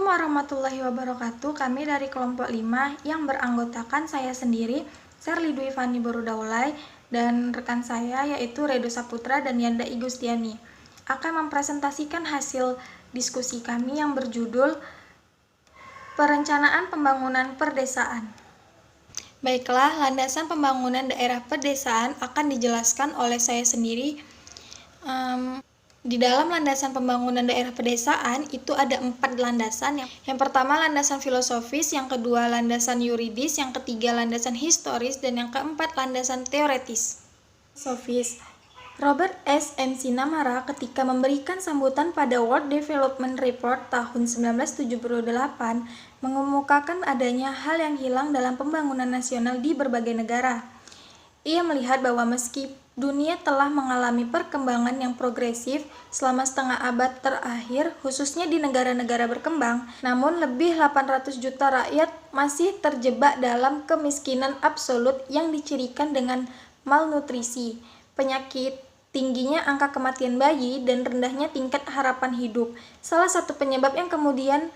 Warahmatullahi Wabarakatuh. Kami dari kelompok 5 yang beranggotakan saya sendiri, Sherly Dwi Fani Borudaulay, dan rekan saya yaitu Redo Saputra dan Yanda Igustiani akan mempresentasikan hasil diskusi kami yang berjudul Perencanaan Pembangunan Perdesaan. Baiklah, landasan pembangunan daerah pedesaan akan dijelaskan oleh saya sendiri. Di dalam landasan pembangunan daerah pedesaan itu ada 4 landasan. Yang pertama landasan filosofis, yang kedua landasan yuridis, yang ketiga landasan historis, dan yang keempat landasan teoretis. Filosofis. Robert S. McNamara ketika memberikan sambutan pada World Development Report tahun 1978 mengemukakan adanya hal yang hilang dalam pembangunan nasional di berbagai negara. Ia melihat bahwa meski dunia telah mengalami perkembangan yang progresif selama setengah abad terakhir, khususnya di negara-negara berkembang, namun lebih 800 juta rakyat masih terjebak dalam kemiskinan absolut yang dicirikan dengan malnutrisi, penyakit, tingginya angka kematian bayi, dan rendahnya tingkat harapan hidup. Salah satu penyebab yang kemudian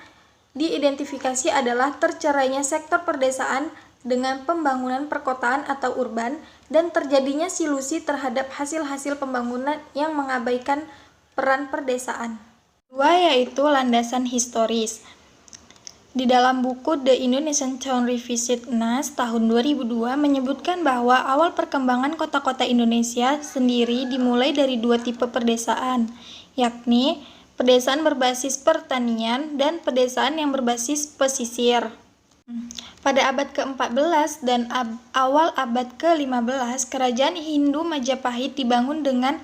diidentifikasi adalah tercerainya sektor perdesaan dengan pembangunan perkotaan atau urban, dan terjadinya silusi terhadap hasil-hasil pembangunan yang mengabaikan peran perdesaan. Dua yaitu landasan historis. Di dalam buku The Indonesian Town Revisit NAS tahun 2002 menyebutkan bahwa awal perkembangan kota-kota Indonesia sendiri dimulai dari 2 tipe perdesaan, yakni pedesaan berbasis pertanian dan pedesaan yang berbasis pesisir. Pada abad ke-14 dan awal abad ke-15, kerajaan Hindu Majapahit dibangun dengan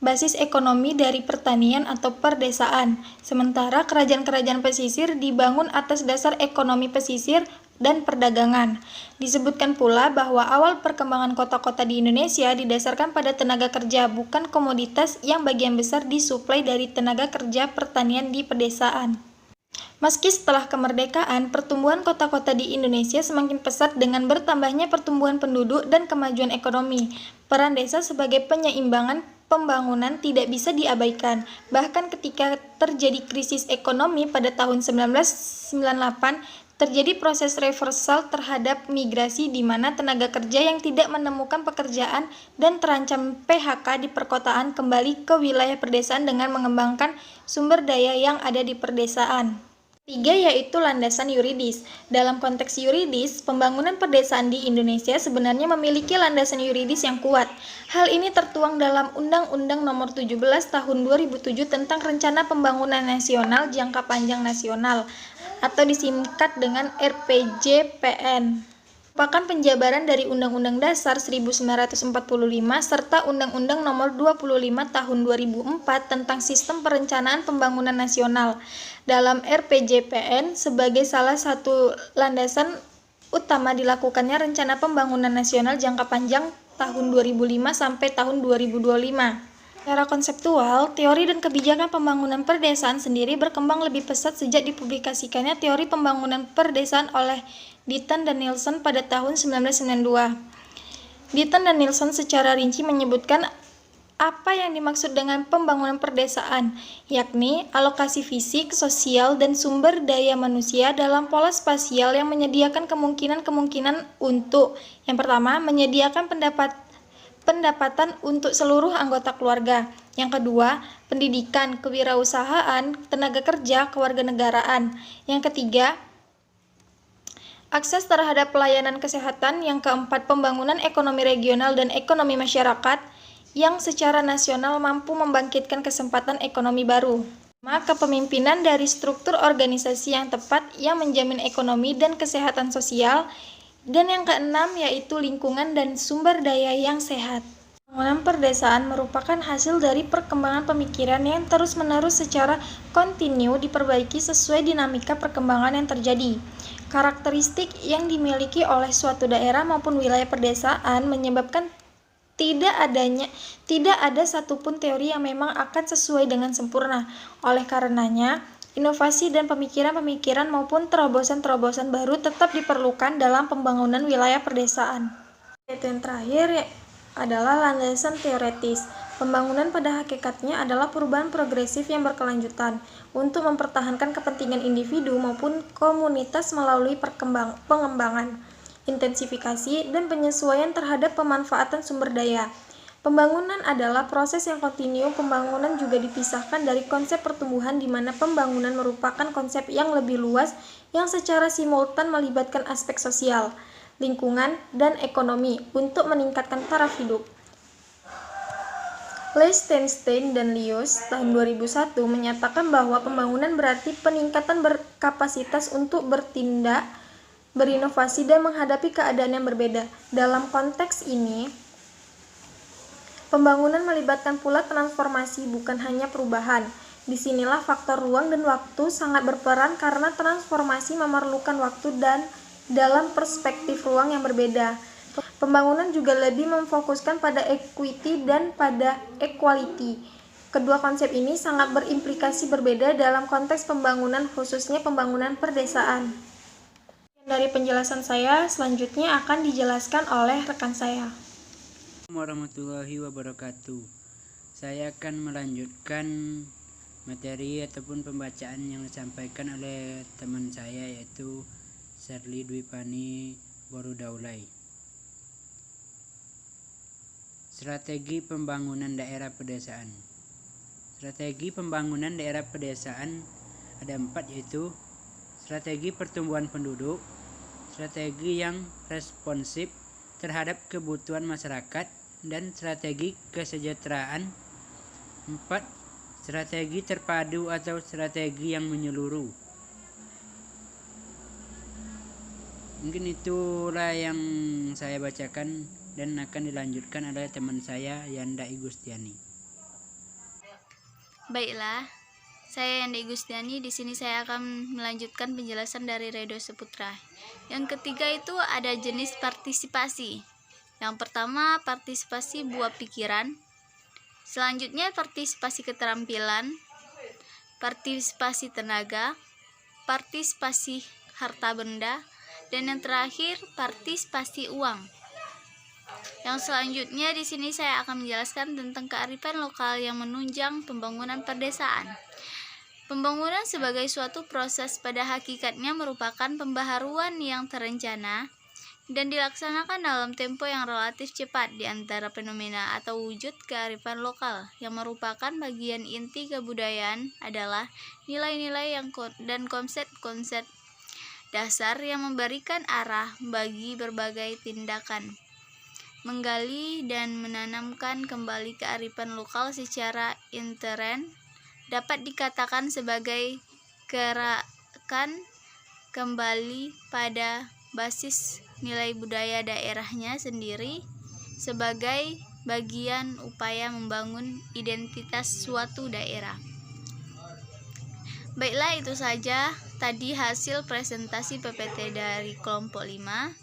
basis ekonomi dari pertanian atau perdesaan, sementara kerajaan-kerajaan pesisir dibangun atas dasar ekonomi pesisir dan perdagangan. Disebutkan pula bahwa awal perkembangan kota-kota di Indonesia didasarkan pada tenaga kerja, bukan komoditas yang bagian besar disuplai dari tenaga kerja pertanian di pedesaan. Meski setelah kemerdekaan, pertumbuhan kota-kota di Indonesia semakin pesat dengan bertambahnya pertumbuhan penduduk dan kemajuan ekonomi. Peran desa sebagai penyeimbangan pembangunan tidak bisa diabaikan. Bahkan ketika terjadi krisis ekonomi pada tahun 1998, terjadi proses reversal terhadap migrasi di mana tenaga kerja yang tidak menemukan pekerjaan dan terancam PHK di perkotaan kembali ke wilayah perdesaan dengan mengembangkan sumber daya yang ada di perdesaan. Tiga yaitu landasan yuridis. Dalam konteks yuridis, pembangunan perdesaan di Indonesia sebenarnya memiliki landasan yuridis yang kuat. Hal ini tertuang dalam Undang-Undang Nomor 17 Tahun 2007 tentang Rencana Pembangunan Nasional Jangka Panjang Nasional atau disingkat dengan RPJPN. Merupakan penjabaran dari Undang-Undang Dasar 1945 serta Undang-Undang Nomor 25 Tahun 2004 tentang Sistem Perencanaan Pembangunan Nasional. Dalam RPJPN sebagai salah satu landasan utama dilakukannya Rencana Pembangunan Nasional Jangka Panjang tahun 2005 sampai tahun 2025. Secara konseptual, teori dan kebijakan pembangunan perdesaan sendiri berkembang lebih pesat sejak dipublikasikannya teori pembangunan perdesaan oleh Ditton dan Nielsen pada tahun 1992. Ditton dan Nielsen secara rinci menyebutkan apa yang dimaksud dengan pembangunan perdesaan, yakni alokasi fisik, sosial, dan sumber daya manusia dalam pola spasial yang menyediakan kemungkinan-kemungkinan untuk, yang pertama, menyediakan pendapatan untuk seluruh anggota keluarga. Yang kedua, pendidikan, kewirausahaan, tenaga kerja, kewarganegaraan. Yang ketiga, akses terhadap pelayanan kesehatan. Yang keempat, pembangunan ekonomi regional dan ekonomi masyarakat yang secara nasional mampu membangkitkan kesempatan ekonomi baru. Maka kepemimpinan dari struktur organisasi yang tepat yang menjamin ekonomi dan kesehatan sosial. Dan yang keenam yaitu lingkungan dan sumber daya yang sehat. Pembangunan perdesaan merupakan hasil dari perkembangan pemikiran yang terus-menerus secara kontinu diperbaiki sesuai dinamika perkembangan yang terjadi. Karakteristik yang dimiliki oleh suatu daerah maupun wilayah perdesaan menyebabkan tidak ada satupun teori yang memang akan sesuai dengan sempurna. Oleh karenanya, inovasi dan pemikiran-pemikiran maupun terobosan-terobosan baru tetap diperlukan dalam pembangunan wilayah perdesaan. Yaitu yang terakhir, adalah landasan teoretis. Pembangunan pada hakikatnya adalah perubahan progresif yang berkelanjutan untuk mempertahankan kepentingan individu maupun komunitas melalui pengembangan, intensifikasi, dan penyesuaian terhadap pemanfaatan sumber daya. Pembangunan adalah proses yang kontinu. Pembangunan juga dipisahkan dari konsep pertumbuhan, di mana pembangunan merupakan konsep yang lebih luas yang secara simultan melibatkan aspek sosial, lingkungan, dan ekonomi untuk meningkatkan taraf hidup. Liechtenstein dan Lius tahun 2001 menyatakan bahwa pembangunan berarti peningkatan berkapasitas untuk bertindak, berinovasi, dan menghadapi keadaan yang berbeda. Dalam konteks ini, pembangunan melibatkan pula transformasi, bukan hanya perubahan. Disinilah faktor ruang dan waktu sangat berperan karena transformasi memerlukan waktu dan dalam perspektif ruang yang berbeda. Pembangunan juga lebih memfokuskan pada equity dan pada equality. Kedua konsep ini sangat berimplikasi berbeda dalam konteks pembangunan, khususnya pembangunan perdesaan. Dari penjelasan saya, selanjutnya akan dijelaskan oleh rekan saya. Warahmatullahi wabarakatuh. Saya akan melanjutkan materi ataupun pembacaan yang disampaikan oleh teman saya, yaitu Sherly Dwipani Borudaulay. Strategi pembangunan daerah pedesaan. Strategi pembangunan daerah pedesaan ada 4, yaitu strategi pertumbuhan penduduk, strategi yang responsif terhadap kebutuhan masyarakat, dan strategi kesejahteraan. 4. Strategi terpadu atau strategi yang menyeluruh. Mungkin itulah yang saya bacakan dan akan dilanjutkan oleh teman saya, Yanda Igustiani. Baiklah, saya Yanda Igustiani. Di sini saya akan melanjutkan penjelasan dari Redo Seputra. Yang ketiga itu ada jenis partisipasi. Yang pertama, partisipasi buah pikiran. Selanjutnya, partisipasi keterampilan, partisipasi tenaga, partisipasi harta benda, dan yang terakhir, partisipasi uang. Yang selanjutnya di sini saya akan menjelaskan tentang kearifan lokal yang menunjang pembangunan perdesaan. Pembangunan sebagai suatu proses pada hakikatnya merupakan pembaharuan yang terencana dan dilaksanakan dalam tempo yang relatif cepat di antara fenomena atau wujud kearifan lokal yang merupakan bagian inti kebudayaan adalah nilai-nilai dan konsep-konsep dasar yang memberikan arah bagi berbagai tindakan. Menggali dan menanamkan kembali kearifan lokal secara intern dapat dikatakan sebagai gerakan kembali pada basis nilai budaya daerahnya sendiri sebagai bagian upaya membangun identitas suatu daerah. Baiklah, itu saja tadi hasil presentasi PPT dari kelompok 5.